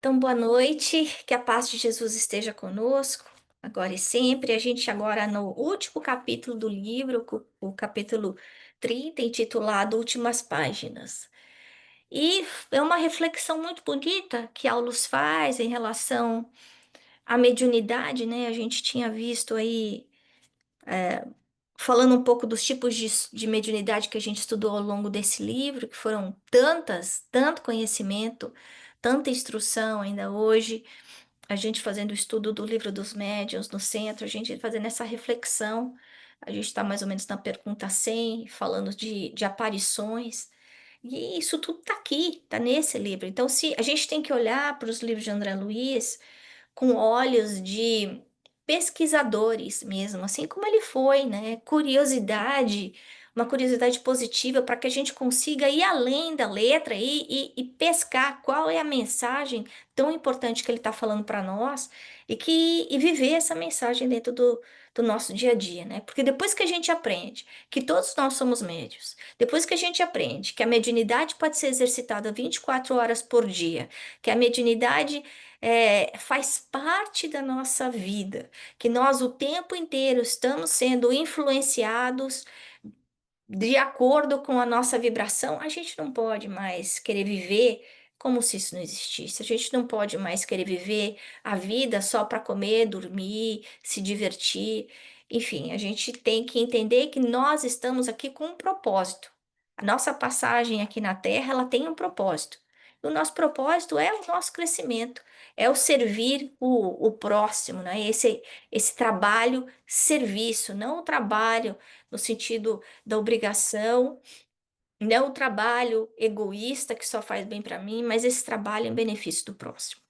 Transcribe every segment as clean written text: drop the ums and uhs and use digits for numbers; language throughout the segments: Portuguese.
Então, boa noite, que a paz de Jesus esteja conosco, agora e sempre. A gente agora no último capítulo do livro, o capítulo 30, intitulado Últimas Páginas. E é uma reflexão muito bonita que Aulus faz em relação à mediunidade, né? A gente tinha visto aí, falando um pouco dos tipos de mediunidade que a gente estudou ao longo desse livro, que foram tanto conhecimento, tanta instrução ainda hoje. A gente fazendo o estudo do livro dos médiuns no centro, a gente fazendo essa reflexão. A gente está mais ou menos na pergunta 100 falando de aparições. E isso tudo está aqui, está nesse livro. Então, se a gente tem que olhar para os livros de André Luiz com olhos de pesquisadores mesmo, assim como ele foi, né? Curiosidade, uma curiosidade positiva para que a gente consiga ir além da letra e pescar qual é a mensagem tão importante que ele está falando para nós e viver essa mensagem dentro do nosso dia a dia, né? Porque depois que a gente aprende que todos nós somos médios, depois que a gente aprende que a mediunidade pode ser exercitada 24 horas por dia, que a mediunidade faz parte da nossa vida, que nós o tempo inteiro estamos sendo influenciados de acordo com a nossa vibração, a gente não pode mais querer viver como se isso não existisse. A gente não pode mais querer viver a vida só para comer, dormir, se divertir. Enfim, a gente tem que entender que nós estamos aqui com um propósito. A nossa passagem aqui na Terra, ela tem um propósito. O nosso propósito é o nosso crescimento, é o servir o próximo, né? Esse trabalho, serviço, não o trabalho no sentido da obrigação, não o trabalho egoísta que só faz bem para mim, mas esse trabalho em benefício do próximo.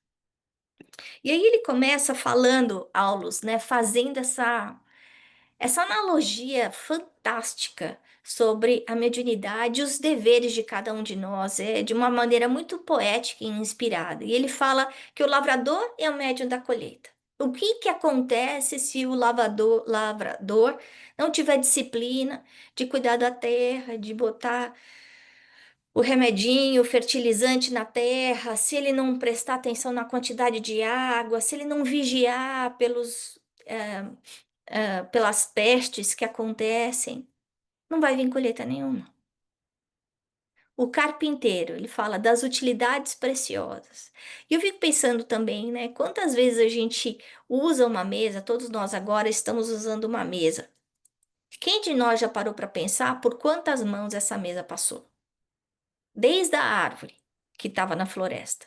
E aí ele começa falando, Aulus, né, fazendo essa analogia fantástica sobre a mediunidade e os deveres de cada um de nós, de uma maneira muito poética e inspirada. E ele fala que o lavrador é o médium da colheita. O que que acontece se o lavrador não tiver disciplina de cuidar da terra, de botar o remedinho, o fertilizante na terra, se ele não prestar atenção na quantidade de água, se ele não vigiar pelas pestes que acontecem, não vai vir colheita nenhuma. O carpinteiro, ele fala das utilidades preciosas. E eu fico pensando também, né, quantas vezes a gente usa uma mesa, todos nós agora estamos usando uma mesa. Quem de nós já parou para pensar por quantas mãos essa mesa passou? Desde a árvore que estava na floresta.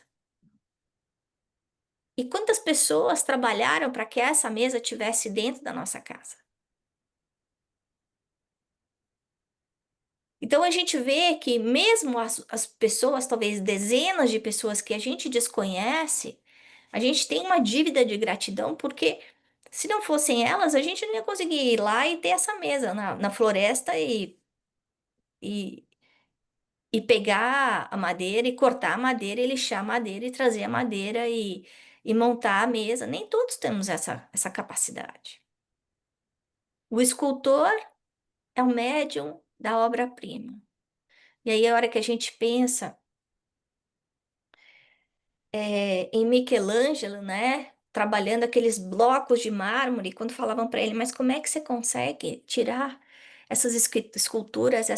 E quantas pessoas trabalharam para que essa mesa tivesse dentro da nossa casa? Então a gente vê que mesmo as pessoas, talvez dezenas de pessoas que a gente desconhece, a gente tem uma dívida de gratidão, porque se não fossem elas, a gente não ia conseguir ir lá e ter essa mesa na floresta e, e pegar a madeira e cortar a madeira e lixar a madeira e trazer a madeira e montar a mesa. Nem todos temos essa capacidade. O escultor é o médium da obra-prima. E aí, a hora que a gente pensa em Michelangelo, né? Trabalhando aqueles blocos de mármore, quando falavam para ele, mas como é que você consegue tirar essas esculturas,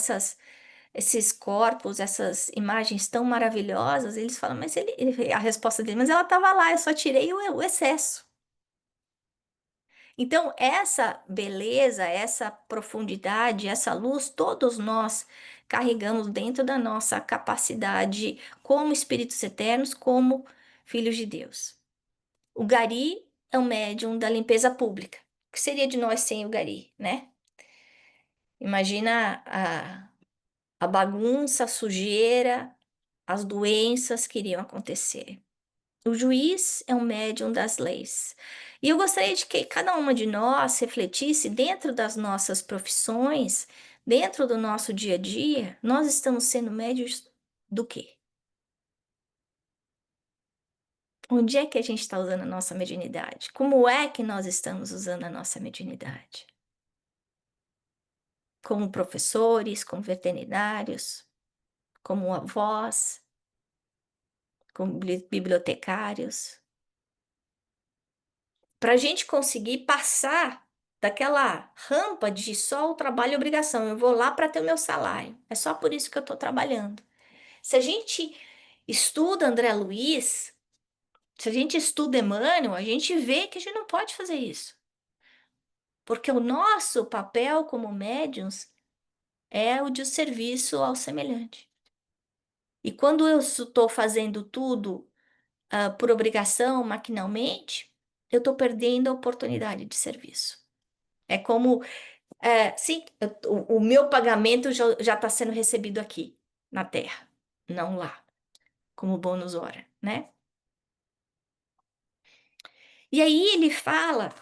esses corpos, essas imagens tão maravilhosas? Eles falam, mas a resposta dele, mas ela estava lá, eu só tirei o excesso. Então, essa beleza, essa profundidade, essa luz, todos nós carregamos dentro da nossa capacidade como espíritos eternos, como filhos de Deus. O Gari é o médium da limpeza pública. O que seria de nós sem o Gari, né? Imagina a bagunça, a sujeira, as doenças que iriam acontecer. O juiz é um médium das leis. E eu gostaria de que cada uma de nós refletisse dentro das nossas profissões, dentro do nosso dia a dia, nós estamos sendo médios do quê? Onde é que a gente está usando a nossa mediunidade? Como é que nós estamos usando a nossa mediunidade? Como professores, como veterinários, como avós, com bibliotecários, para a gente conseguir passar daquela rampa de só o trabalho e obrigação. Eu vou lá para ter o meu salário. É só por isso que eu estou trabalhando. Se a gente estuda André Luiz, se a gente estuda Emmanuel, a gente vê que a gente não pode fazer isso. Porque o nosso papel como médiuns é o de serviço ao semelhante. E quando eu estou fazendo tudo por obrigação, maquinalmente, eu estou perdendo a oportunidade de serviço. É como, sim, o meu pagamento já está sendo recebido aqui, na Terra, não lá, como bônus hora, né? E aí ele fala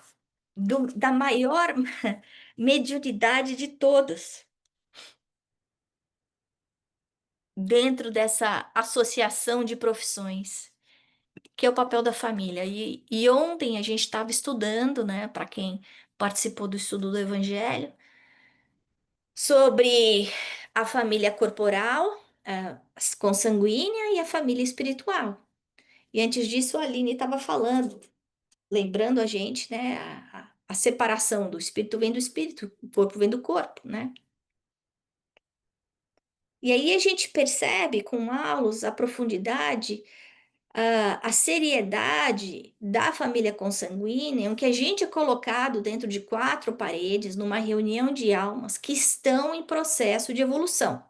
da maior mediunidade de todas, dentro dessa associação de profissões, que é o papel da família. E ontem a gente estava estudando, né, para quem participou do estudo do Evangelho, sobre a família corporal, consanguínea e a família espiritual. E antes disso, a Aline estava falando, lembrando a gente, né, a separação do espírito vem do espírito, o corpo vem do corpo, né? E aí a gente percebe com aulas a profundidade, a seriedade da família consanguínea, em que a gente é colocado dentro de quatro paredes, numa reunião de almas que estão em processo de evolução.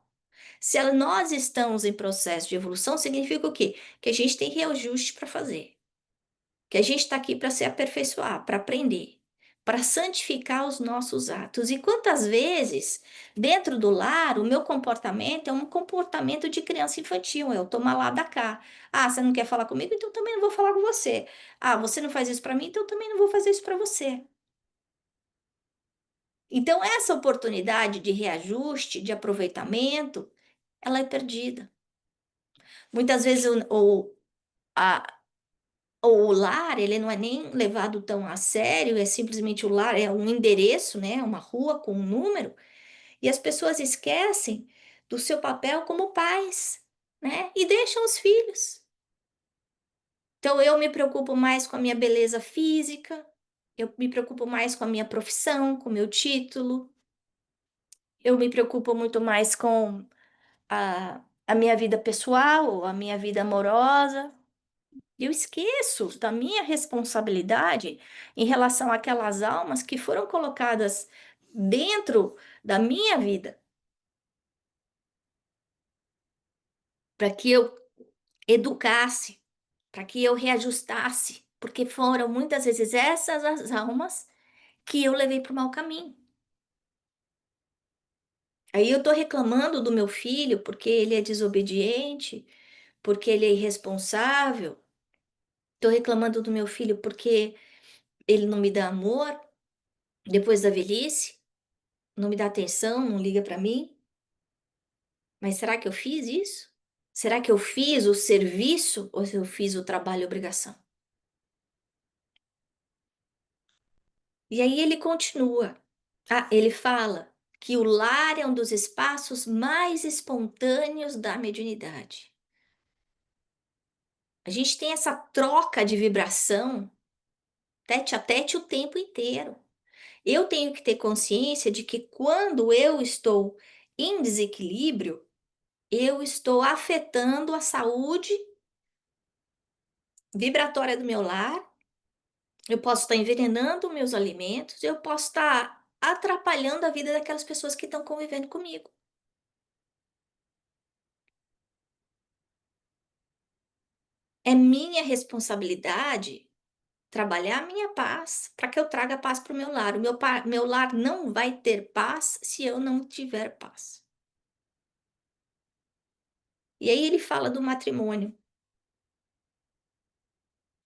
Se nós estamos em processo de evolução, significa o quê? Que a gente tem reajuste para fazer, que a gente está aqui para se aperfeiçoar, para aprender, para santificar os nossos atos. E quantas vezes, dentro do lar, o meu comportamento é um comportamento de criança infantil, eu tomar lá da cá. Ah, você não quer falar comigo? Então também não vou falar com você. Ah, você não faz isso para mim? Então também não vou fazer isso para você. Então, essa oportunidade de reajuste, de aproveitamento, ela é perdida. Muitas vezes a, o lar, ele não é nem levado tão a sério, é simplesmente o lar, é um endereço, né? Uma rua com um número, e as pessoas esquecem do seu papel como pais, né? E deixam os filhos. Então eu me preocupo mais com a minha beleza física, eu me preocupo mais com a minha profissão, com o meu título, eu me preocupo muito mais com a minha vida pessoal, a minha vida amorosa. Eu esqueço da minha responsabilidade em relação àquelas almas que foram colocadas dentro da minha vida, para que eu educasse, para que eu reajustasse, porque foram muitas vezes essas as almas que eu levei para o mau caminho. Aí eu estou reclamando do meu filho porque ele é desobediente, porque ele é irresponsável. Estou reclamando do meu filho porque ele não me dá amor depois da velhice, não me dá atenção, não liga para mim. Mas será que eu fiz isso? Será que eu fiz o serviço ou se eu fiz o trabalho e obrigação? E aí ele continua. Ah, ele fala que o lar é um dos espaços mais espontâneos da mediunidade. A gente tem essa troca de vibração tete a tete o tempo inteiro. Eu tenho que ter consciência de que quando eu estou em desequilíbrio, eu estou afetando a saúde vibratória do meu lar. Eu posso estar envenenando meus alimentos, eu posso estar atrapalhando a vida daquelas pessoas que estão convivendo comigo. É minha responsabilidade trabalhar a minha paz para que eu traga paz para o meu lar. Meu lar não vai ter paz se eu não tiver paz. E aí ele fala do matrimônio.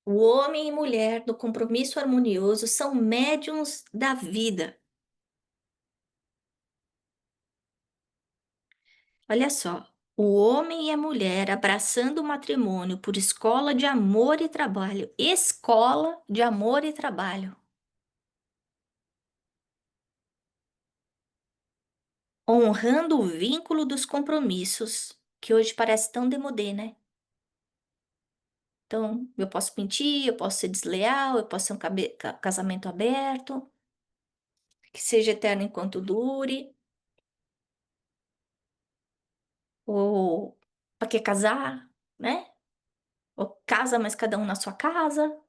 O homem e mulher, no compromisso harmonioso, são médiuns da vida. Olha só, o homem e a mulher abraçando o matrimônio por escola de amor e trabalho. Escola de amor e trabalho. Honrando o vínculo dos compromissos, que hoje parece tão demodê, né? Então, eu posso mentir, eu posso ser desleal, eu posso ser um casamento aberto, que seja eterno enquanto dure, ou para que casar, né? Ou casa, mas cada um na sua casa,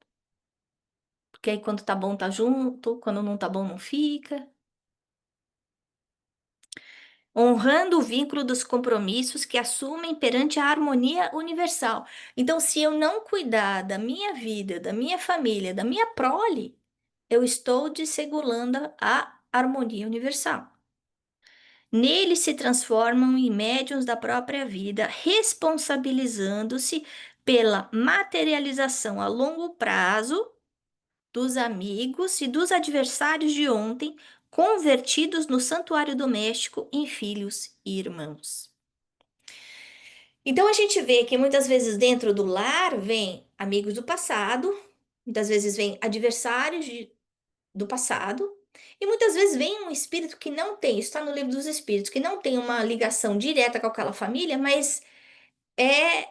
porque aí quando tá bom tá junto, quando não tá bom não fica. Honrando o vínculo dos compromissos que assumem perante a harmonia universal. Então, se eu não cuidar da minha vida, da minha família, da minha prole, eu estou desregulando a harmonia universal. Neles se transformam em médiuns da própria vida, responsabilizando-se pela materialização a longo prazo dos amigos e dos adversários de ontem, convertidos no santuário doméstico em filhos e irmãos. Então a gente vê que muitas vezes dentro do lar vem amigos do passado, muitas vezes vem adversários do passado, e muitas vezes vem um espírito que não tem, isso está no livro dos espíritos, que não tem uma ligação direta com aquela família, mas é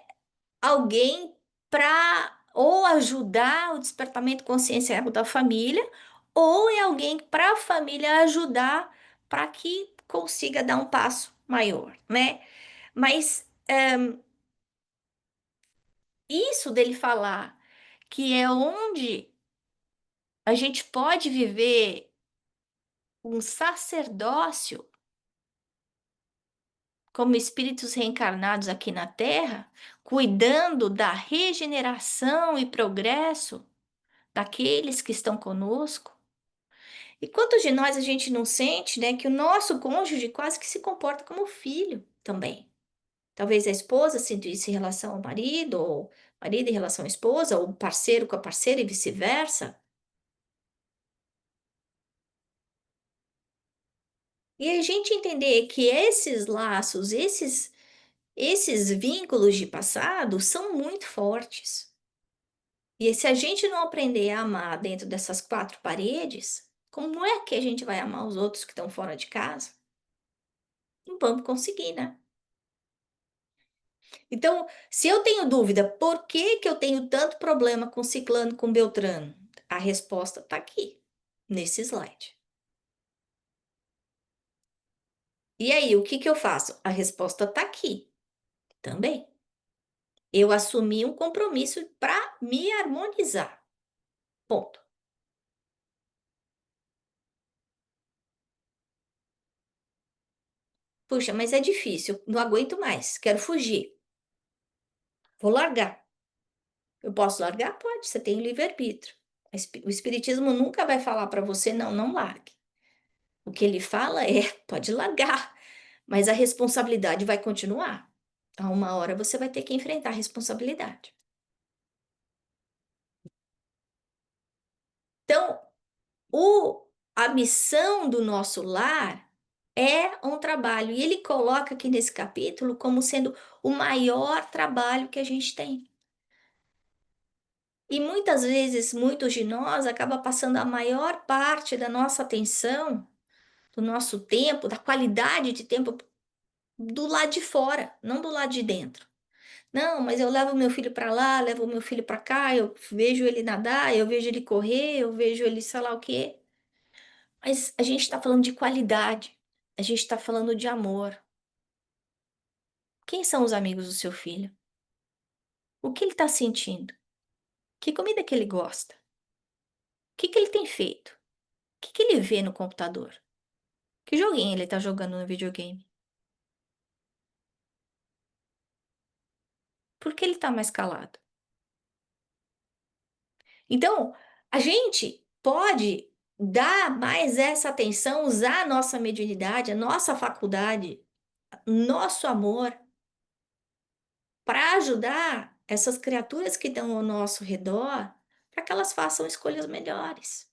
alguém para ou ajudar o despertamento consciencial da família, ou é alguém para a família ajudar para que consiga dar um passo maior, né? Mas isso dele falar que é onde a gente pode viver um sacerdócio como espíritos reencarnados aqui na Terra, cuidando da regeneração e progresso daqueles que estão conosco. E quantos de nós a gente não sente, né, que o nosso cônjuge quase que se comporta como filho também? Talvez a esposa sinta isso em relação ao marido, ou marido em relação à esposa, ou parceiro com a parceira e vice-versa. E a gente entender que esses laços, esses vínculos de passado são muito fortes. E se a gente não aprender a amar dentro dessas quatro paredes, como é que a gente vai amar os outros que estão fora de casa? Não vamos conseguir, né? Então, se eu tenho dúvida, por que que eu tenho tanto problema com ciclano, com beltrano? A resposta está aqui, nesse slide. E aí, o que que eu faço? A resposta está aqui também. Eu assumi um compromisso para me harmonizar. Ponto. Puxa, mas é difícil, não aguento mais, quero fugir. Vou largar. Eu posso largar? Pode, você tem livre-arbítrio. O Espiritismo nunca vai falar para você, não, não largue. O que ele fala é, pode largar, mas a responsabilidade vai continuar. A uma hora você vai ter que enfrentar a responsabilidade. Então, a missão do nosso lar é um trabalho, e ele coloca aqui nesse capítulo como sendo o maior trabalho que a gente tem. E muitas vezes, muitos de nós acaba passando a maior parte da nossa atenção, do nosso tempo, da qualidade de tempo do lado de fora, não do lado de dentro. Não, mas eu levo meu filho para lá, levo meu filho para cá, eu vejo ele nadar, eu vejo ele correr, eu vejo ele sei lá o quê. Mas a gente está falando de qualidade, a gente está falando de amor. Quem são os amigos do seu filho? O que ele está sentindo? Que comida que ele gosta? O que que ele tem feito? O que que ele vê no computador? Que joguinho ele está jogando no videogame? Por que ele está mais calado? Então, a gente pode dar mais essa atenção, usar a nossa mediunidade, a nossa faculdade, nosso amor, para ajudar essas criaturas que estão ao nosso redor, para que elas façam escolhas melhores.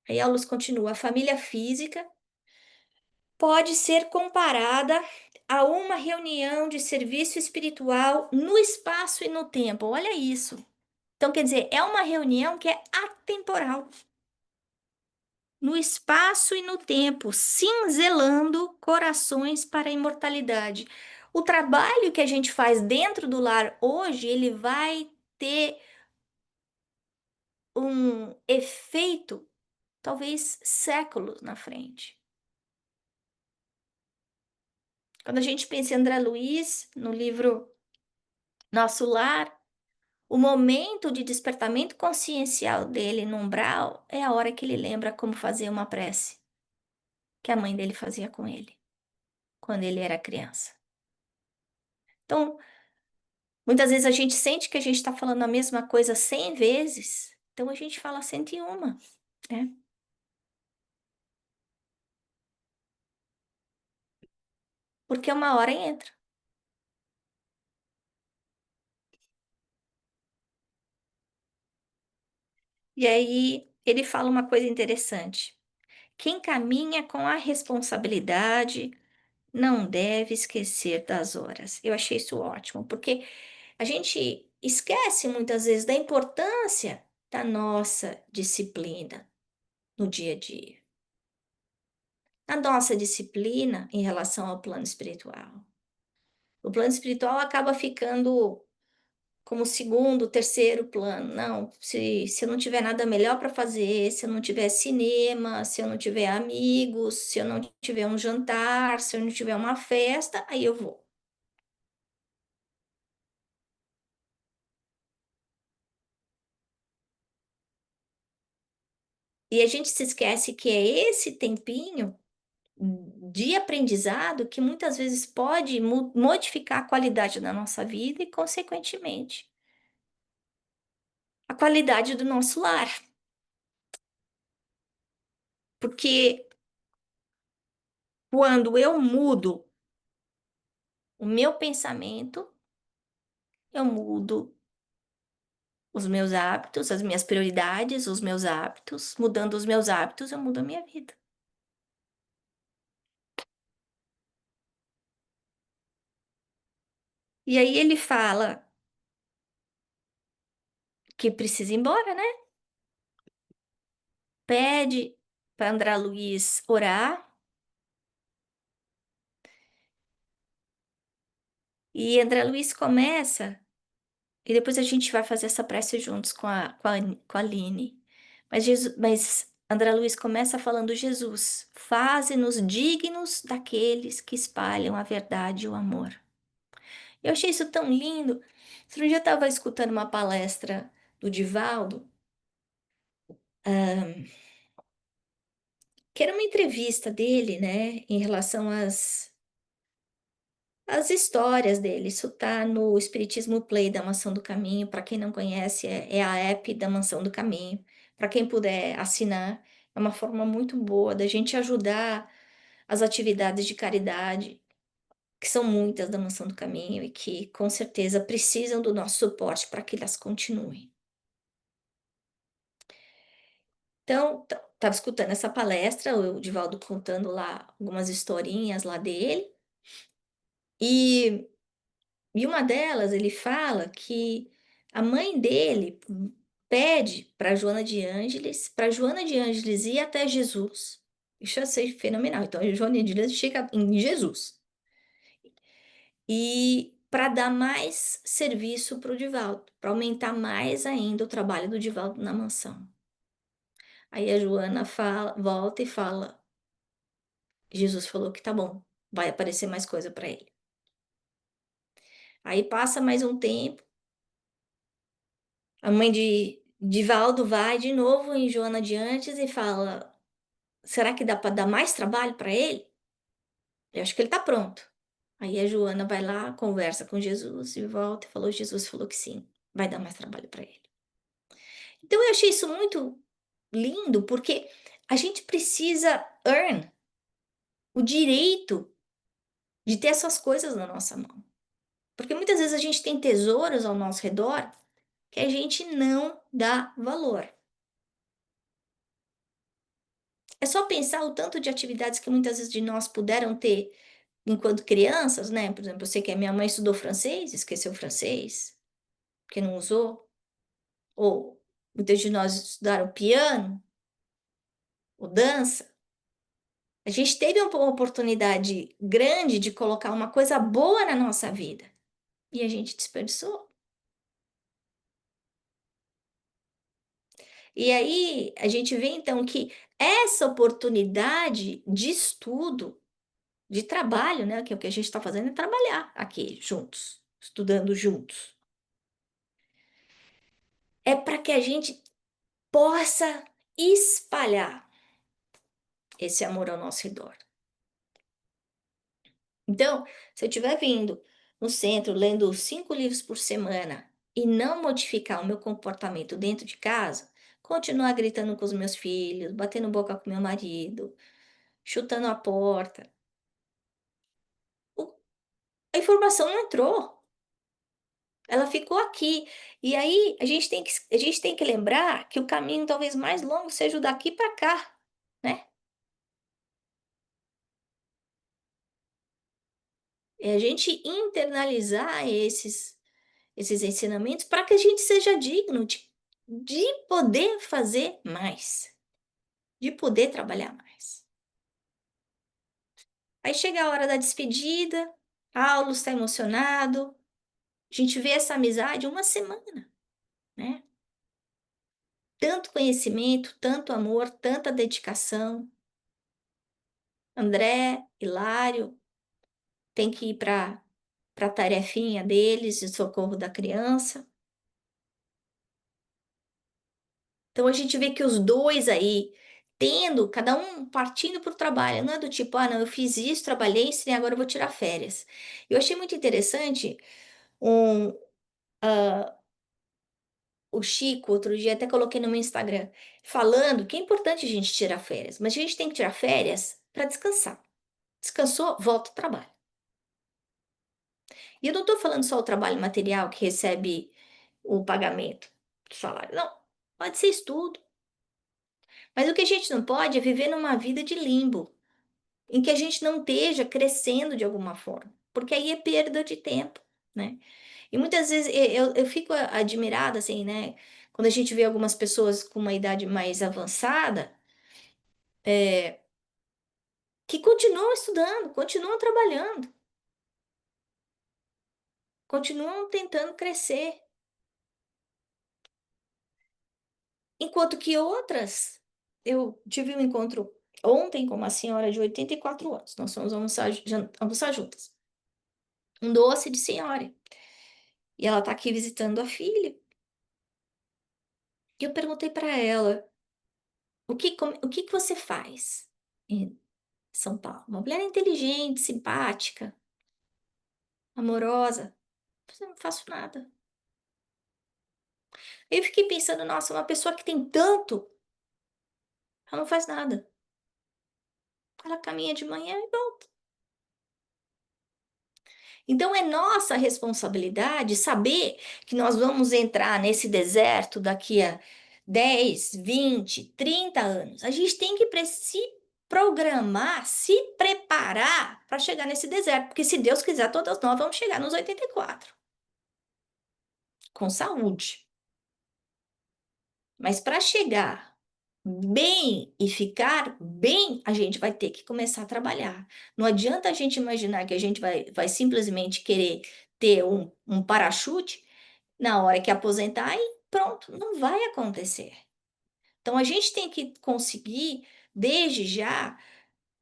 Aí a luz continua: a família física pode ser comparada a uma reunião de serviço espiritual no espaço e no tempo. Olha isso. Então, quer dizer, é uma reunião que é atemporal, no espaço e no tempo, cinzelando corações para a imortalidade. O trabalho que a gente faz dentro do lar hoje, ele vai ter um efeito, talvez séculos na frente. Quando a gente pensa em André Luiz, no livro Nosso Lar, o momento de despertamento consciencial dele no umbral é a hora que ele lembra como fazer uma prece que a mãe dele fazia com ele, quando ele era criança. Então, muitas vezes a gente sente que a gente está falando a mesma coisa 100 vezes, então a gente fala 101, né? Porque uma hora entra. E aí ele fala uma coisa interessante. Quem caminha com a responsabilidade não deve esquecer das horas. Eu achei isso ótimo, porque a gente esquece muitas vezes da importância da nossa disciplina no dia a dia, a nossa disciplina em relação ao plano espiritual. O plano espiritual acaba ficando como segundo, terceiro plano. Não, se eu não tiver nada melhor para fazer, se eu não tiver cinema, se eu não tiver amigos, se eu não tiver um jantar, se eu não tiver uma festa, aí eu vou. E a gente se esquece que é esse tempinho de aprendizado que muitas vezes pode modificar a qualidade da nossa vida e, consequentemente, a qualidade do nosso lar. Porque quando eu mudo o meu pensamento, eu mudo os meus hábitos, as minhas prioridades, os meus hábitos. Mudando os meus hábitos, eu mudo a minha vida. E aí ele fala que precisa ir embora, né? Pede para André Luiz orar. E André Luiz começa, e depois a gente vai fazer essa prece juntos com a Aline. Mas André Luiz começa falando: Jesus, faze-nos dignos daqueles que espalham a verdade e o amor. Eu achei isso tão lindo. Outro dia eu estava escutando uma palestra do Divaldo, que era uma entrevista dele, né, em relação às histórias dele. Isso tá no Espiritismo Play da Mansão do Caminho. Para quem não conhece, é a app da Mansão do Caminho. Para quem puder assinar, é uma forma muito boa da gente ajudar as atividades de caridade, que são muitas da Mansão do Caminho e que com certeza precisam do nosso suporte para que elas continuem. Então, estava escutando essa palestra, o Divaldo contando lá algumas historinhas lá dele, e, e uma delas ele fala que a mãe dele pede para Joana de Ângeles ir até Jesus. Isso eu achei fenomenal. Então, a Joana de Ângeles chega em Jesus. E para dar mais serviço para o Divaldo, para aumentar mais ainda o trabalho do Divaldo na mansão. Aí a Joana volta e fala: Jesus falou que tá bom, vai aparecer mais coisa para ele. Aí passa mais um tempo, a mãe de Valdo vai de novo em Joana de Antes e fala: será que dá para dar mais trabalho para ele? Eu acho que ele tá pronto. Aí a Joana vai lá, conversa com Jesus e volta e falou: Jesus falou que sim, vai dar mais trabalho para ele. Então eu achei isso muito lindo, porque a gente precisa earn o direito de ter essas coisas na nossa mão. Porque muitas vezes a gente tem tesouros ao nosso redor que a gente não dá valor. É só pensar o tanto de atividades que muitas vezes de nós puderam ter enquanto crianças, né? Por exemplo, eu sei que a minha mãe estudou francês, esqueceu francês, porque não usou. Ou muitas de nós estudaram piano ou dança A gente teve uma oportunidade grande de colocar uma coisa boa na nossa vida e a gente desperdiçou. E aí a gente vê então que essa oportunidade de estudo, de trabalho, né, que é o que a gente está fazendo é trabalhar aqui juntos, estudando juntos, é para que a gente possa espalhar esse amor ao nosso redor. Então, se eu estiver vindo no centro lendo 5 livros por semana e não modificar o meu comportamento dentro de casa, continuar gritando com os meus filhos, batendo boca com meu marido, chutando a porta, o- a informação não entrou, ela ficou aqui. E aí a gente tem que lembrar que o caminho talvez mais longo seja o daqui para cá, né? É a gente internalizar esses ensinamentos para que a gente seja digno de poder fazer mais, de poder trabalhar mais. Aí chega a hora da despedida, Paulo está emocionado, a gente vê essa amizade uma semana, né? Tanto conhecimento, tanto amor, tanta dedicação. André, Hilário, tem que ir para a tarefinha deles de socorro da criança. Então a gente vê que os dois aí, tendo, cada um partindo para o trabalho, não é do tipo, ah, não, eu fiz isso, trabalhei, ensinei, agora eu vou tirar férias. Eu achei muito interessante um, ah, o Chico, outro dia, até coloquei no meu Instagram, falando que é importante a gente tirar férias, mas a gente tem que tirar férias para descansar. Descansou, volta ao trabalho. E eu não estou falando só o trabalho material que recebe o pagamento do salário, não. Pode ser estudo. Mas o que a gente não pode é viver numa vida de limbo, em que a gente não esteja crescendo de alguma forma, porque aí é perda de tempo, né? E muitas vezes eu fico admirada, assim, né? Quando a gente vê algumas pessoas com uma idade mais avançada, é, que continuam estudando, continuam trabalhando, continuam tentando crescer, enquanto que outras, eu tive um encontro ontem com uma senhora de 84 anos, nós fomos almoçar juntas, um doce de senhora, e ela está aqui visitando a filha. E eu perguntei para ela, o que que você faz em São Paulo? Uma mulher inteligente, simpática, amorosa. Eu não faço nada. Eu fiquei pensando, nossa, uma pessoa que tem tanto, ela não faz nada. Ela caminha de manhã e volta. Então é nossa responsabilidade saber que nós vamos entrar nesse deserto daqui a 10, 20, 30 anos. A gente tem que se programar, se preparar para chegar nesse deserto, porque se Deus quiser, todas nós vamos chegar nos 84, com saúde. Mas para chegar bem e ficar bem, a gente vai ter que começar a trabalhar. Não adianta a gente imaginar que a gente vai simplesmente querer ter um parachute na hora que aposentar e pronto, não vai acontecer. Então a gente tem que conseguir, desde já,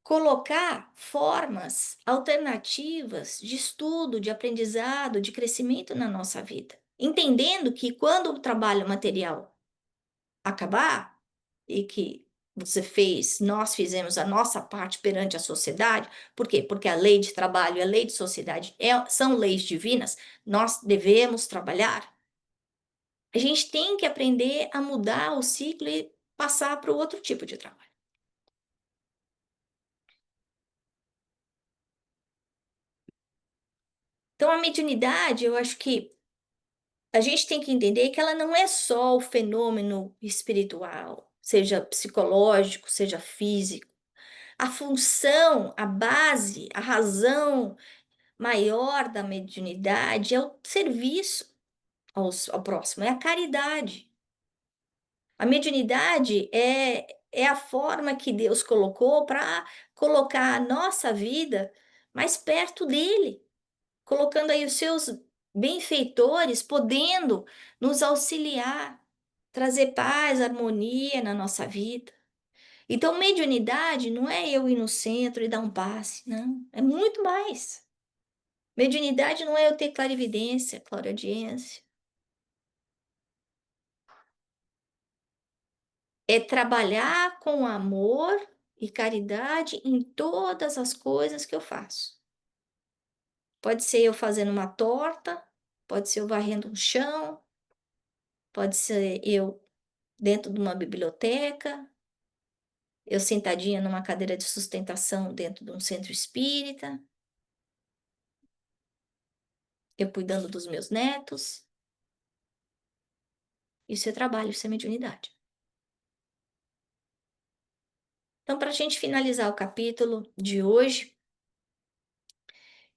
colocar formas alternativas de estudo, de aprendizado, de crescimento na nossa vida. Entendendo que quando o trabalho material acabar e que nós fizemos a nossa parte perante a sociedade, por quê? Porque a lei de trabalho e a lei de sociedade são leis divinas, nós devemos trabalhar. A gente tem que aprender a mudar o ciclo e passar para o outro tipo de trabalho. Então, a mediunidade, eu acho que a gente tem que entender que ela não é só o fenômeno espiritual, seja psicológico, seja físico. A função, a base, a razão maior da mediunidade é o serviço ao próximo, é a caridade. A mediunidade é a forma que Deus colocou para colocar a nossa vida mais perto dele, colocando aí os seus benfeitores, podendo nos auxiliar, trazer paz, harmonia na nossa vida. Então, mediunidade não é eu ir no centro e dar um passe, não, é muito mais. Mediunidade não é eu ter clarividência, clareaudiência. É trabalhar com amor e caridade em todas as coisas que eu faço. Pode ser eu fazendo uma torta, pode ser eu varrendo um chão, pode ser eu dentro de uma biblioteca, eu sentadinha numa cadeira de sustentação dentro de um centro espírita, eu cuidando dos meus netos. Isso é trabalho, isso é mediunidade. Então, para a gente finalizar o capítulo de hoje,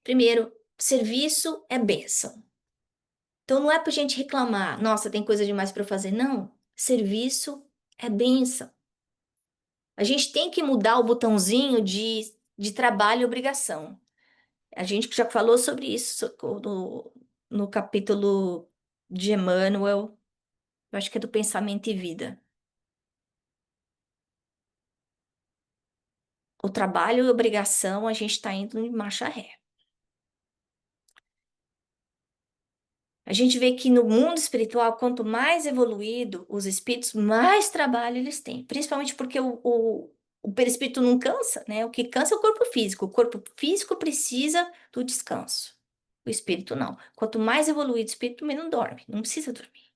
primeiro, serviço é bênção. Então, não é para a gente reclamar, nossa, tem coisa demais para eu fazer. Não, serviço é bênção. A gente tem que mudar o botãozinho de trabalho e obrigação. A gente já falou sobre isso no capítulo de Emmanuel, eu acho que é do Pensamento e Vida. O trabalho e obrigação, a gente está indo em marcha ré. A gente vê que no mundo espiritual, quanto mais evoluído os espíritos, mais trabalho eles têm. Principalmente porque o perispírito não cansa, né? O que cansa é o corpo físico. O corpo físico precisa do descanso. O espírito não. Quanto mais evoluído o espírito, menos dorme. Não precisa dormir.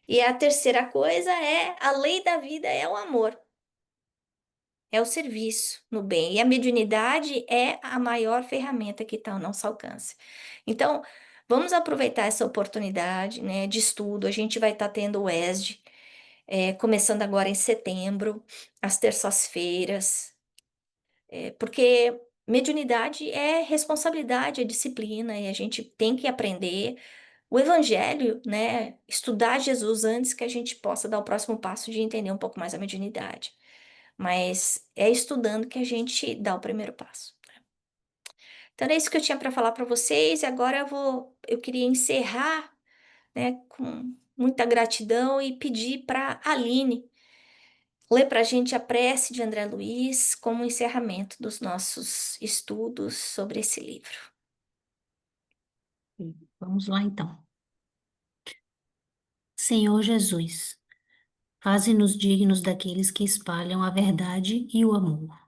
E a terceira coisa é a lei da vida é o amor. É o serviço no bem. E a mediunidade é a maior ferramenta que está ao nosso alcance. Então, vamos aproveitar essa oportunidade, né, de estudo. A gente vai estar tendo o ESD, começando agora em setembro, às terças-feiras, porque mediunidade é responsabilidade, é disciplina, e a gente tem que aprender o Evangelho, né, estudar Jesus antes que a gente possa dar o próximo passo de entender um pouco mais a mediunidade. Mas é estudando que a gente dá o primeiro passo. Então é isso que eu tinha para falar para vocês. E agora eu queria encerrar, né, com muita gratidão e pedir para a Aline ler para a gente a prece de André Luiz como encerramento dos nossos estudos sobre esse livro. Vamos lá então. Senhor Jesus, faze-nos dignos daqueles que espalham a verdade e o amor.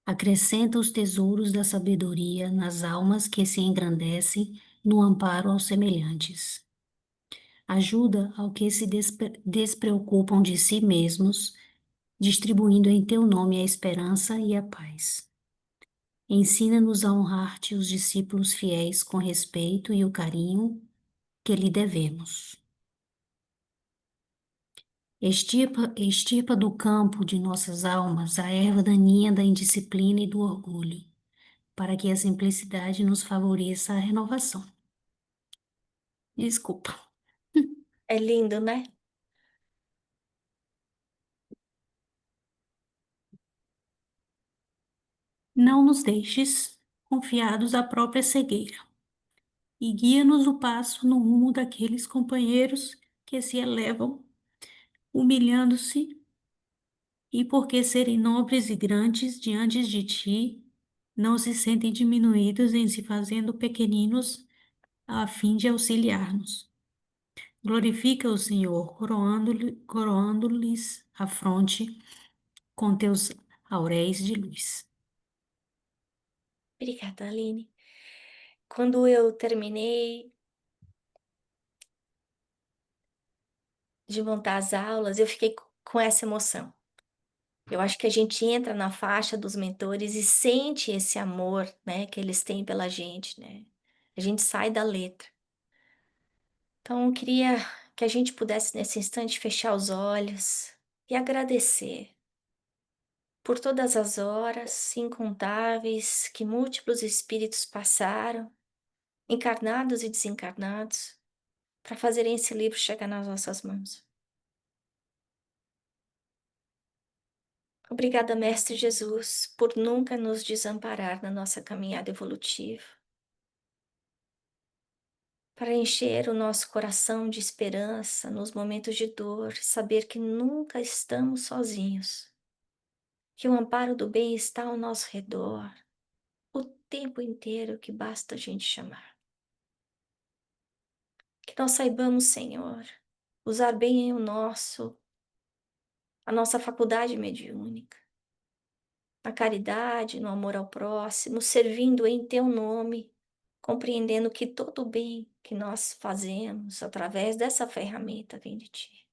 Acrescenta os tesouros da sabedoria nas almas que se engrandecem no amparo aos semelhantes. Ajuda ao que se despreocupam de si mesmos, distribuindo em teu nome a esperança e a paz. Ensina-nos a honrar-te os discípulos fiéis com respeito e o carinho que lhe devemos. Extirpa do campo de nossas almas a erva daninha da indisciplina e do orgulho, para que a simplicidade nos favoreça a renovação. Desculpa. É lindo, né? Não nos deixes confiados à própria cegueira e guia-nos o passo no rumo daqueles companheiros que se elevam, humilhando-se e porque serem nobres e grandes diante de ti, não se sentem diminuídos em se fazendo pequeninos a fim de auxiliar-nos. Glorifica o Senhor, coroando-lhes a fronte com teus auréis de luz. Obrigada, Aline. Quando eu terminei de montar as aulas, eu fiquei com essa emoção. Eu acho que a gente entra na faixa dos mentores e sente esse amor, né, que eles têm pela gente, né? A gente sai da letra. Então, eu queria que a gente pudesse, nesse instante, fechar os olhos e agradecer por todas as horas incontáveis que múltiplos espíritos passaram, encarnados e desencarnados, para fazerem esse livro chegar nas nossas mãos. Obrigada, Mestre Jesus, por nunca nos desamparar na nossa caminhada evolutiva, para encher o nosso coração de esperança nos momentos de dor, saber que nunca estamos sozinhos, que o amparo do bem está ao nosso redor, o tempo inteiro que basta a gente chamar. Que nós saibamos, Senhor, usar bem a nossa faculdade mediúnica, na caridade, no amor ao próximo, servindo em teu nome, compreendendo que todo o bem que nós fazemos através dessa ferramenta vem de ti.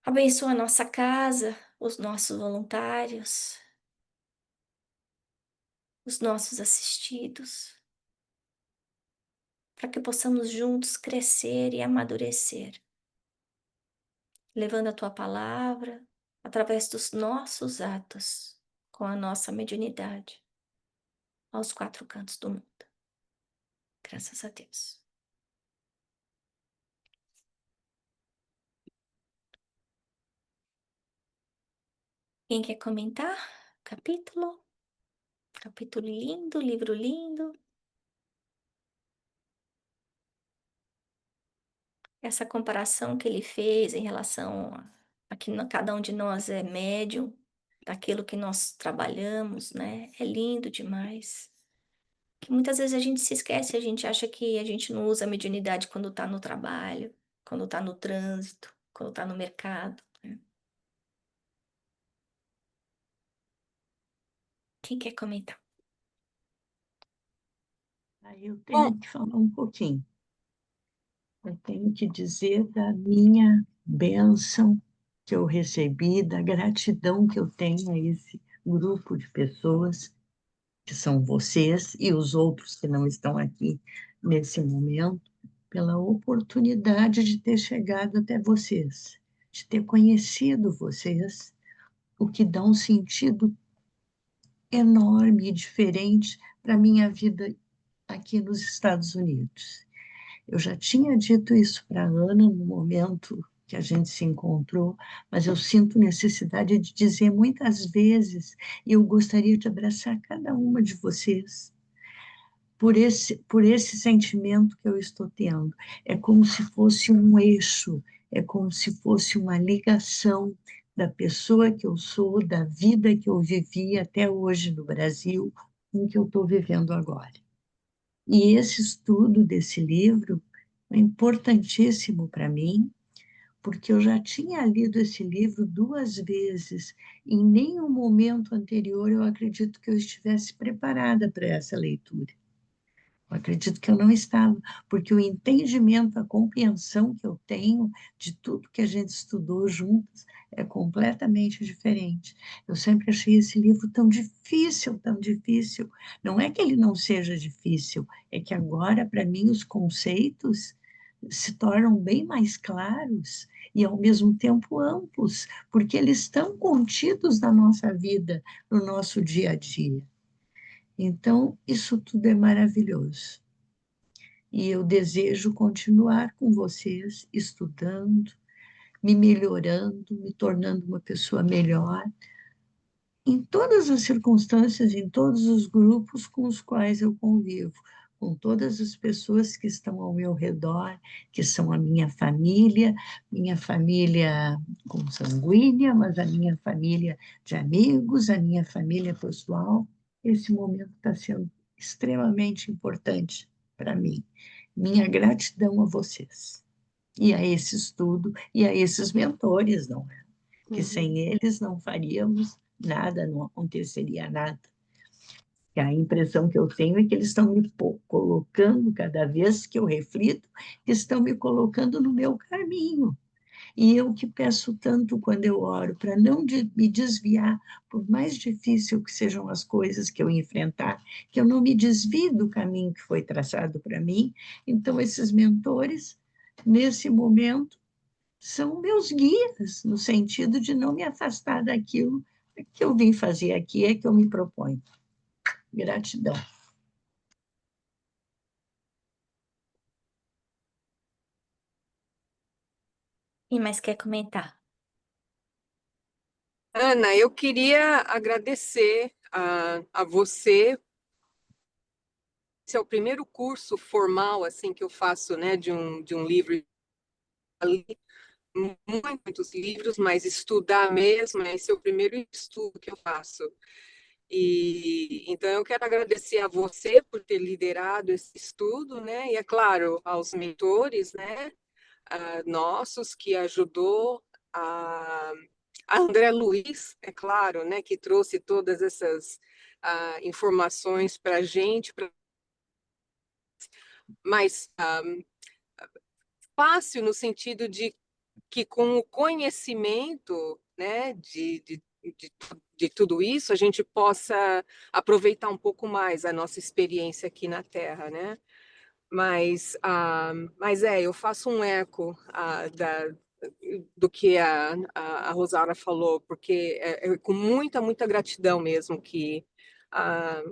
Abençoa a nossa casa, os nossos voluntários, os nossos assistidos, para que possamos juntos crescer e amadurecer, levando a tua palavra através dos nossos atos, com a nossa mediunidade, aos quatro cantos do mundo. Graças a Deus. Quem quer comentar? Capítulo? Capítulo lindo, livro lindo. Essa comparação que ele fez em relação a que cada um de nós é médium, daquilo que nós trabalhamos, né? É lindo demais. Que muitas vezes a gente se esquece, a gente acha que a gente não usa a mediunidade quando está no trabalho, quando está no trânsito, quando está no mercado, né? Quem quer comentar? Aí eu tenho que falar um pouquinho. Eu tenho que dizer da minha bênção que eu recebi, da gratidão que eu tenho a esse grupo de pessoas, que são vocês e os outros que não estão aqui nesse momento, pela oportunidade de ter chegado até vocês, de ter conhecido vocês, o que dá um sentido enorme e diferente para a minha vida aqui nos Estados Unidos. Eu já tinha dito isso para a Ana no momento que a gente se encontrou, mas eu sinto necessidade de dizer muitas vezes, e eu gostaria de abraçar cada uma de vocês por esse sentimento que eu estou tendo. É como se fosse um eixo, é como se fosse uma ligação da pessoa que eu sou, da vida que eu vivi até hoje no Brasil, com o que eu estou vivendo agora. E esse estudo desse livro é importantíssimo para mim, porque eu já tinha lido esse livro 2 vezes. Em nenhum momento anterior eu acredito que eu estivesse preparada para essa leitura. Eu acredito que eu não estava, porque o entendimento, a compreensão que eu tenho de tudo que a gente estudou juntos é completamente diferente. Eu sempre achei esse livro tão difícil, tão difícil. Não é que ele não seja difícil, é que agora, para mim, os conceitos se tornam bem mais claros e, ao mesmo tempo, amplos, porque eles estão contidos na nossa vida, no nosso dia a dia. Então, isso tudo é maravilhoso. E eu desejo continuar com vocês, estudando, me melhorando, me tornando uma pessoa melhor, em todas as circunstâncias, em todos os grupos com os quais eu convivo, com todas as pessoas que estão ao meu redor, que são a minha família consanguínea, mas a minha família de amigos, a minha família pessoal. Esse momento está sendo extremamente importante para mim. Minha gratidão a vocês e a esse estudo e a esses mentores, não é? Que sem eles não faríamos nada, não aconteceria nada. E a impressão que eu tenho é que eles estão me colocando, cada vez que eu reflito, estão me colocando no meu caminho. E eu que peço tanto quando eu oro, para não me desviar, por mais difícil que sejam as coisas que eu enfrentar, que eu não me desvie do caminho que foi traçado para mim. Então, esses mentores, nesse momento, são meus guias, no sentido de não me afastar daquilo que eu vim fazer aqui, é que eu me proponho. Gratidão. Quem mais quer comentar? Ana, eu queria agradecer a você. Esse é o primeiro curso formal assim que eu faço, né, de um livro. Eu li muitos livros, mas estudar mesmo, esse é o primeiro estudo que eu faço. E então eu quero agradecer a você por ter liderado esse estudo, né? E é claro, aos mentores, né? Nossos que ajudou a, a André Luiz, é claro, né? Que trouxe todas essas informações para a gente, mais fácil no sentido de que com o conhecimento, né, de tudo isso, a gente possa aproveitar um pouco mais a nossa experiência aqui na Terra, né? Mas eu faço um eco do que a Rosara falou, porque é com muita, muita gratidão mesmo ah,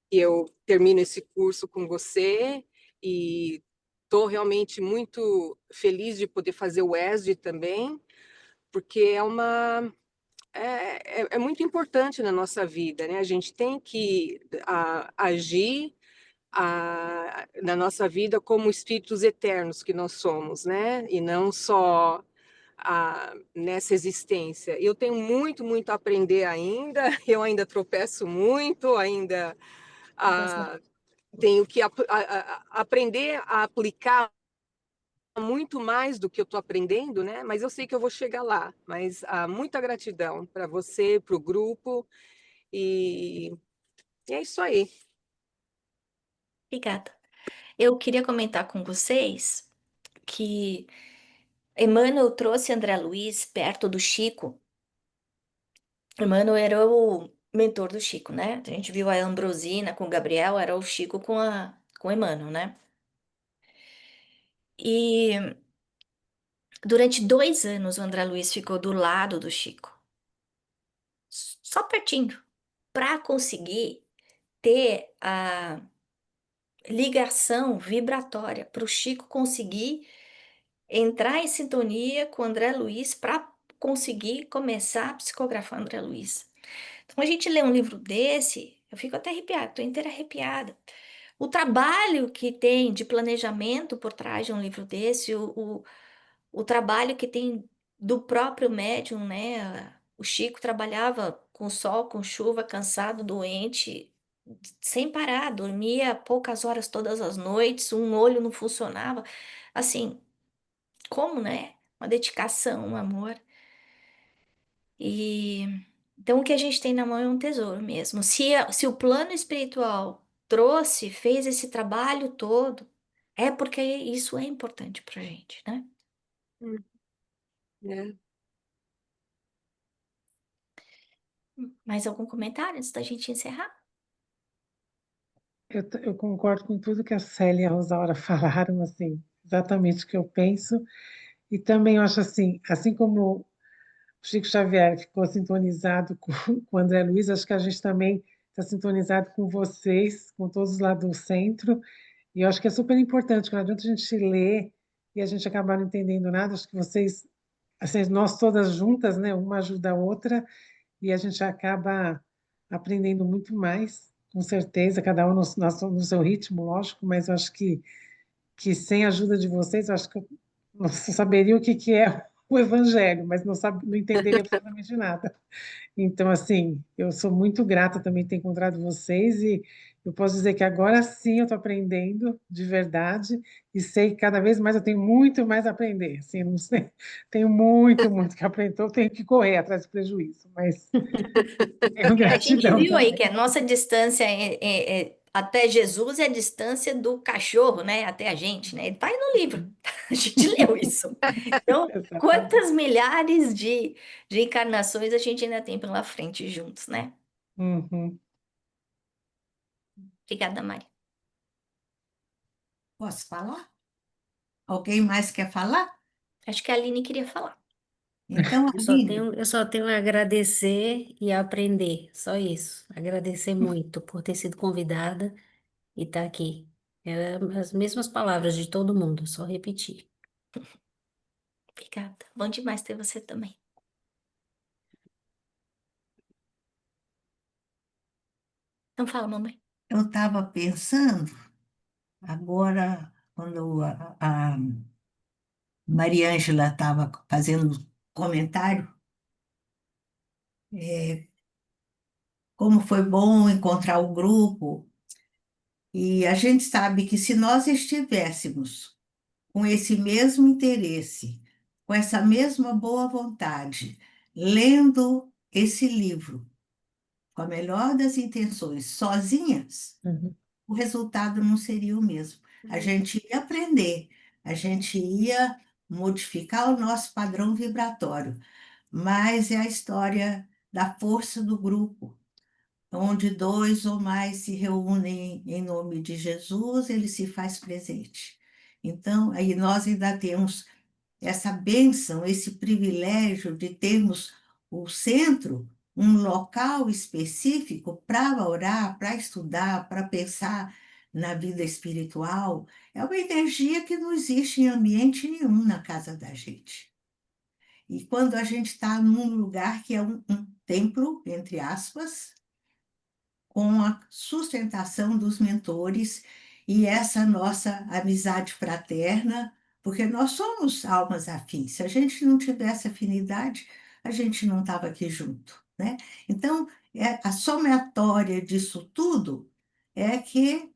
que eu termino esse curso com você e estou realmente muito feliz de poder fazer o ESD também, porque é muito importante na nossa vida, né? A gente tem que agir na nossa vida como espíritos eternos que nós somos, né? E não só nessa existência. Eu tenho muito, muito a aprender ainda, eu ainda tropeço muito, ainda ah, tenho que aprender a aplicar muito mais do que eu estou aprendendo, né? Mas eu sei que eu vou chegar lá. Mas muita gratidão para você, para o grupo, e, e é isso aí. Obrigada. Eu queria comentar com vocês que Emmanuel trouxe André Luiz perto do Chico. Emmanuel era o mentor do Chico, né? A gente viu a Ambrosina com o Gabriel, era o Chico com Emmanuel, né? E durante 2 anos o André Luiz ficou do lado do Chico, só pertinho, para conseguir ter a ligação vibratória, para o Chico conseguir entrar em sintonia com o André Luiz para conseguir começar a psicografar André Luiz. Então a gente lê um livro desse, eu fico até arrepiada, estou inteira arrepiada. O trabalho que tem de planejamento por trás de um livro desse, o trabalho que tem do próprio médium, né? O Chico trabalhava com sol, com chuva, cansado, doente, sem parar, dormia poucas horas todas as noites, um olho não funcionava. Assim, como, né? Uma dedicação, um amor. E então o que a gente tem na mão é um tesouro mesmo. Se o plano espiritual trouxe, fez esse trabalho todo, é porque isso é importante pra gente, né? Né? Mais algum comentário antes da gente encerrar? Eu concordo com tudo que a Célia e a Rosaura falaram, assim, exatamente o que eu penso. E também eu acho assim como o Chico Xavier ficou sintonizado com o André Luiz, acho que a gente também está sintonizado com vocês, com todos lá do centro. E eu acho que é super importante, que não adianta a gente ler e a gente acabar não entendendo nada. Acho que vocês, assim, nós todas juntas, né, uma ajuda a outra, e a gente acaba aprendendo muito mais, com certeza, cada um no seu ritmo, lógico, mas eu acho que sem a ajuda de vocês, eu acho que eu não saberia o que que é o evangelho, mas não entenderia absolutamente nada. Então, assim, eu sou muito grata também de ter encontrado vocês e eu posso dizer que agora sim eu estou aprendendo de verdade e sei que cada vez mais eu tenho muito mais a aprender. Assim, não sei, tenho muito, muito que aprender, então eu tenho que correr atrás do prejuízo, mas tenho A gente gratidão viu aí que também. a nossa distância até Jesus é a distância do cachorro, né? Até a gente, né? Ele tá aí no livro. A gente leu isso. Então, Exatamente. quantas milhares de encarnações a gente ainda tem pela frente juntos, né? Uhum. Obrigada, Mari. Posso falar? Alguém mais quer falar? Acho que a Aline queria falar. Então, Aline, Eu só tenho a agradecer e a aprender, só isso. Agradecer muito por ter sido convidada e estar aqui. É as mesmas palavras de todo mundo, só repetir. Obrigada. Bom demais ter você também. Não fala, mamãe. Eu estava pensando, agora, quando a Maria Ângela estava fazendo comentário, como foi bom encontrar o grupo, e a gente sabe que se nós estivéssemos com esse mesmo interesse, com essa mesma boa vontade, lendo esse livro, com a melhor das intenções, sozinhas, Uhum. o resultado não seria o mesmo. A gente ia aprender, a gente ia modificar o nosso padrão vibratório, mas é a história da força do grupo, onde dois ou mais se reúnem em nome de Jesus, ele se faz presente. Então, aí nós ainda temos essa bênção, esse privilégio de termos o centro, um local específico para orar, para estudar, para pensar na vida espiritual. É uma energia que não existe em ambiente nenhum na casa da gente. E quando a gente está num lugar que é um templo, entre aspas, com a sustentação dos mentores e essa nossa amizade fraterna, porque nós somos almas afins. Se a gente não tivesse afinidade, a gente não estava aqui junto, né? Então, a somatória disso tudo é que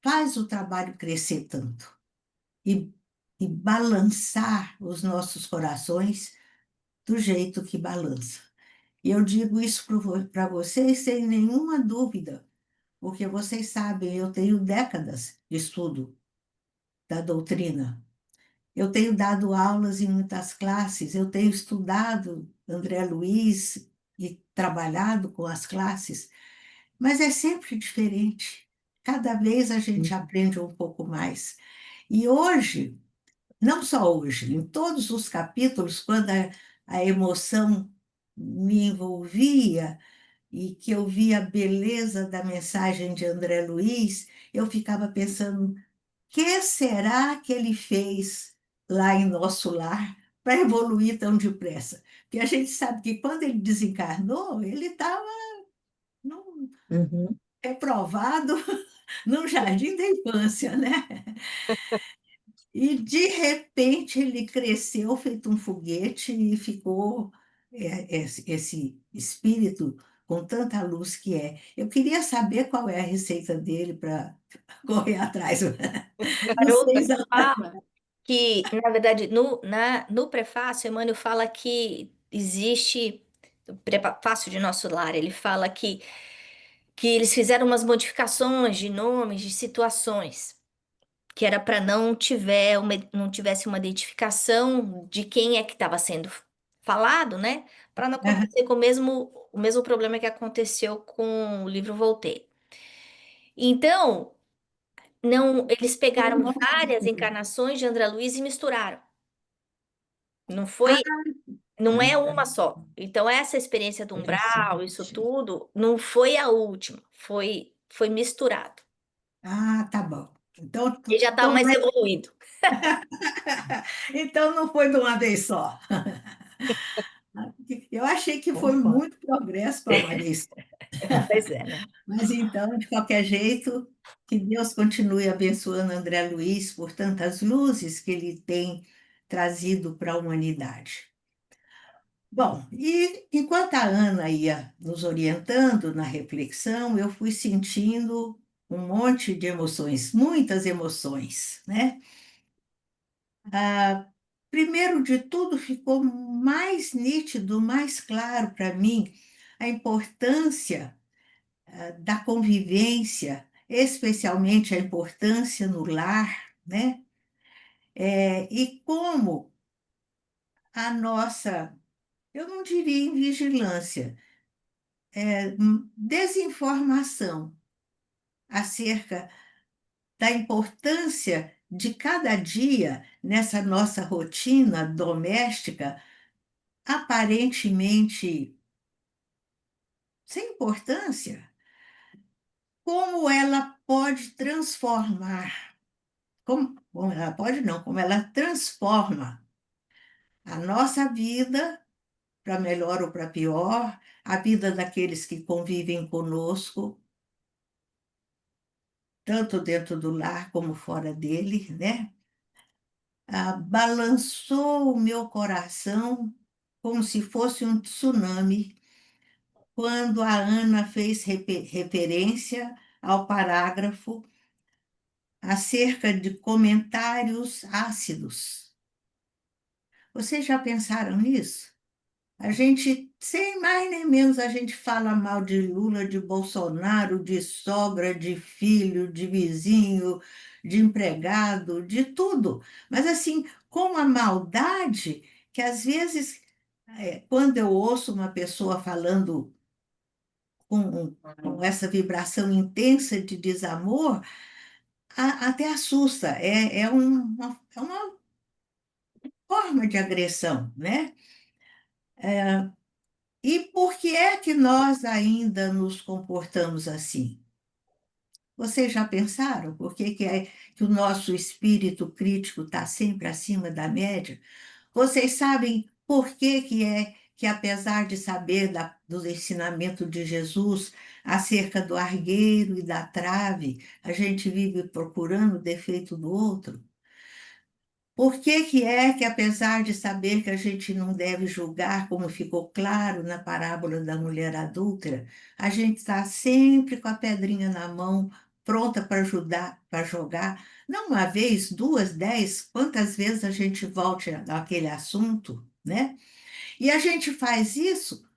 faz o trabalho crescer tanto e, e balançar os nossos corações do jeito que balança. E eu digo isso para vocês sem nenhuma dúvida, porque vocês sabem, eu tenho décadas de estudo da doutrina. Eu tenho dado aulas em muitas classes, eu tenho estudado André Luiz e trabalhado com as classes, mas é sempre diferente. Cada vez a gente aprende um pouco mais. E hoje, não só hoje, em todos os capítulos, quando a emoção me envolvia, e que eu via a beleza da mensagem de André Luiz, eu ficava pensando, o que será que ele fez lá em nosso lar para evoluir tão depressa? Porque a gente sabe que quando ele desencarnou, ele estava Uhum. reprovado no jardim da infância, né? E de repente ele cresceu feito um foguete e ficou esse espírito com tanta luz que é. Eu queria saber qual é a receita dele para correr atrás. Não Haroldo sei exatamente. fala que, na verdade, no prefácio, Emmanuel fala que existe, o prefácio de Nosso Lar, ele fala que eles fizeram umas modificações de nomes, de situações, que era para não tivesse uma identificação de quem é que estava sendo falado, né? Para não acontecer com o mesmo problema que aconteceu com o livro Voltaire. Então, não, eles pegaram várias encarnações de André Luiz e misturaram. Não Ah, foi, não tá. é uma só. Então, essa experiência do umbral, isso Interessante. tudo, não foi a última, foi misturado. Ah, tá bom. Então, Ele já está mais evoluído. então não foi de uma vez só. Eu achei que foi Concordo. muito progresso para uma vez só. Pois é, né? Mas então, de qualquer jeito, que Deus continue abençoando André Luiz por tantas luzes que ele tem trazido para a humanidade. Bom, e enquanto a Ana ia nos orientando na reflexão, eu fui sentindo um monte de emoções, muitas emoções, né? Ah, primeiro de tudo, ficou mais nítido, mais claro para mim a importância da convivência, especialmente a importância no lar, né? E como a nossa, eu não diria invigilância, desinformação acerca da importância de cada dia nessa nossa rotina doméstica, aparentemente sem importância, como ela pode transformar, como ela pode não, como ela transforma a nossa vida para melhor ou para pior, a vida daqueles que convivem conosco, tanto dentro do lar como fora dele, né? Balançou o meu coração como se fosse um tsunami quando a Ana fez referência ao parágrafo acerca de comentários ácidos. Vocês já pensaram nisso? A gente, sem mais nem menos, a gente fala mal de Lula, de Bolsonaro, de sogra, de filho, de vizinho, de empregado, de tudo. Mas assim, com a maldade que às vezes, quando eu ouço uma pessoa falando com essa vibração intensa de desamor, até assusta. É uma forma de agressão, né? E por que é que nós ainda nos comportamos assim? Vocês já pensaram por que é que o nosso espírito crítico está sempre acima da média? Vocês sabem por que é que, apesar de saber do ensinamento de Jesus acerca do argueiro e da trave, a gente vive procurando o defeito do outro? Por que é que, apesar de saber que a gente não deve julgar, como ficou claro na parábola da mulher adúltera, a gente está sempre com a pedrinha na mão, pronta para ajudar, para jogar, não uma vez, duas, 10, quantas vezes a gente volte àquele assunto, né? E a gente faz isso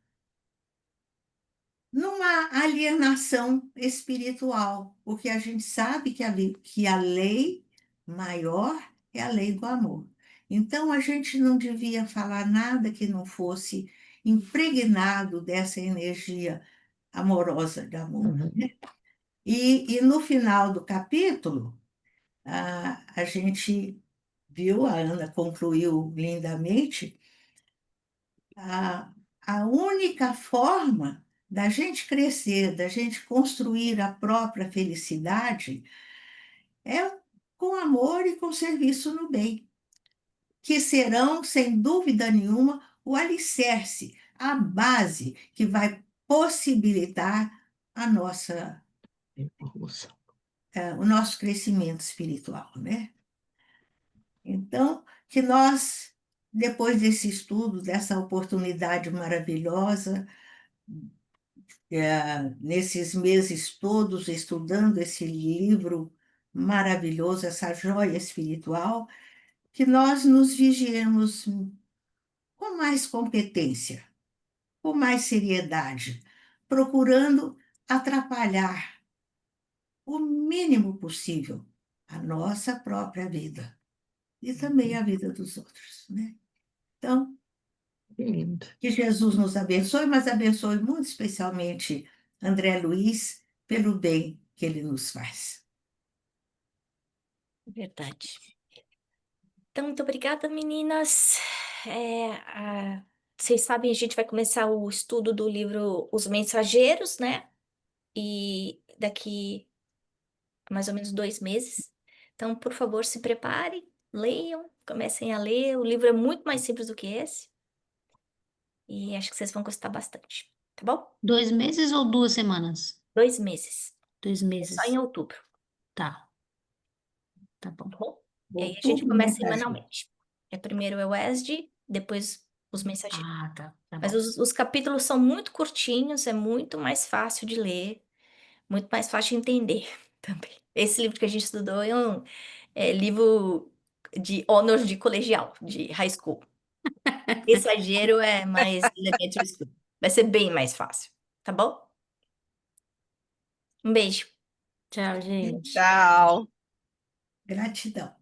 numa alienação espiritual, porque a gente sabe que a lei maior é a lei do amor. Então, a gente não devia falar nada que não fosse impregnado dessa energia amorosa de amor. Uhum. E no final do capítulo, a gente viu, a Ana concluiu lindamente, a, a única forma da gente crescer, da gente construir a própria felicidade, é com amor e com serviço no bem, que serão, sem dúvida nenhuma, o alicerce, a base que vai possibilitar a nossa, Evolução. o nosso crescimento espiritual, né? Então, que nós, depois desse estudo, dessa oportunidade maravilhosa, nesses meses todos estudando esse livro maravilhoso, essa joia espiritual, que nós nos vigiemos com mais competência, com mais seriedade, procurando atrapalhar o mínimo possível a nossa própria vida e também a vida dos outros, né? Então, Que lindo. que Jesus nos abençoe, mas abençoe muito especialmente André Luiz pelo bem que ele nos faz. Verdade. Então, muito obrigada, meninas. Vocês sabem, a gente vai começar o estudo do livro Os Mensageiros, né? E daqui a mais ou menos 2 meses. Então, por favor, se preparem, leiam, comecem a ler. O livro é muito mais simples do que esse. E acho que vocês vão gostar bastante, tá bom? 2 meses ou 2 semanas? 2 meses. Dois É só em meses. outubro, Tá, tá bom. tá bom? E aí a gente Outubro começa mensageiro. semanalmente. Primeiro é o ESD, depois os mensageiros. Ah, tá Mas bom. os capítulos são muito curtinhos, é muito mais fácil de ler, muito mais fácil de entender também. Esse livro que a gente estudou é livro de honors de colegial, de high school. Mensageiro é mais elementary school. Vai ser bem mais fácil, tá bom? Um beijo. Tchau, gente. Tchau. Gratidão.